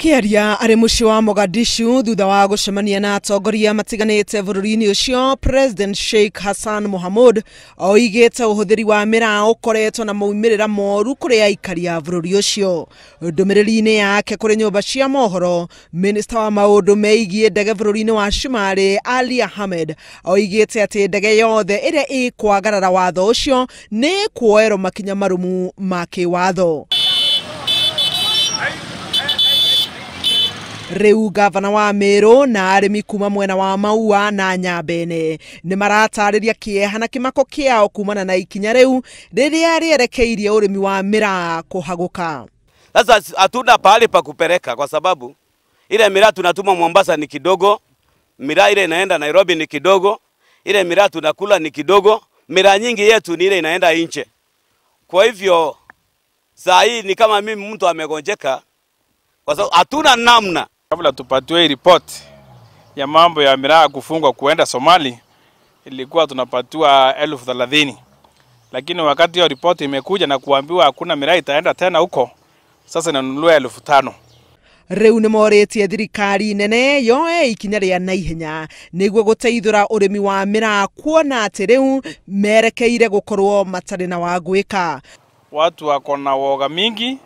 Akiaria ari muci wa Mogadishu thutha wa gucemania na atongoria matiganite bururi-ini ucio, President Sheikh Hassan Mohamud oigite uhuthiri wa miraa ukoretwo na maumirira moru kuri aikari a bururi ucio. Ndumiriri-ini yake kuri nyumba cia mohoro, Minister wa maundu meigie ndege bururi-ini wa Shumari Ali Ahmed oigite ati ndege yothe iria ikwagarara watho ucio ni kuoerwo makinya marumu ma kiwatho. Riu gavana wa Meru na arimi kuma mwena wa Maua na Nyambene ni maratariria kieha na kimako kiao kumana na ikinya riu riria rierekeirie urimi wa miraa kuhaguka. Sasa hatuna pahali pa kupeleka kwa sababu ile miraa tunatuma Mombasa ni kidogo, miraa ile inaenda Nairobi ni kidogo, ile miraa tunakula ni kidogo, miraa nyingi yetu ni ile inaenda nje. Kwa hivyo saa hii ni kama mimi mtu amegonjeka kwa sababu hatuna namna. Kabla tupatiwe report ya mambo ya miraa kufungwa kuenda Somali, ilikuwa tunapatiwa 30,000. Lakini wakati hiyo report imekuja na kuambiwa hakuna miraa itaenda tena huko, sasa inanunuliwa 5,000. Riu ni moretie thirikari nene yoe ikinya ria naihenya niguo guteithura urimi wa miraa kuona ati riu merekeire gukorwo matari na wagwika. Watu wako na woga mingi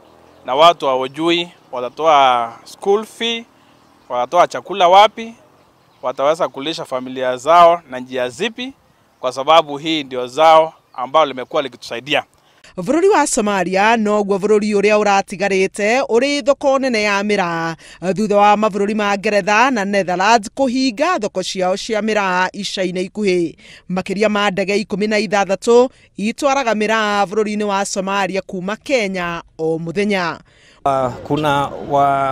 na watu hawajui watatoa school fee, watatoa chakula wapi, wataweza kulisha familia zao na njia zipi, kwa sababu hii ndio zao ambao limekuwa likitusaidia. Bururi wa Somalia noguo bururi uria uratigarite uri thoko nene ya miraa thutha wa mabururi ma Ngeretha na Netherlands kuhinga thoko ciao cia miraa ica-ini ikuhi. Makiria ma ndege 16 itwaraga miraa bururi-ini wa Somalia kuma Kenya o muthenya. Kuna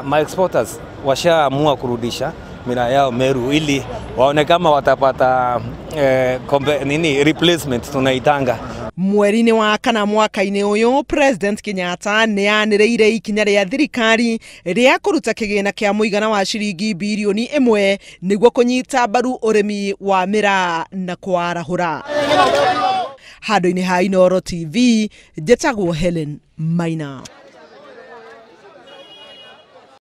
ma exporters washaamua kurudisha miraa yao Meru ili waone kama watapata replacement tunaitanga. Mweri-ini wa kana mwaka-ini uyu, President Kenyatta ni anireire ikinya ria thirikari ria kuruta kigina kia muigana wa ciringi bilioni 1 niguo kunyita mbaru urimi wa miraa na kwarahura. Handu-ini ha Inooro TV, njĩtagwo Helen Maina.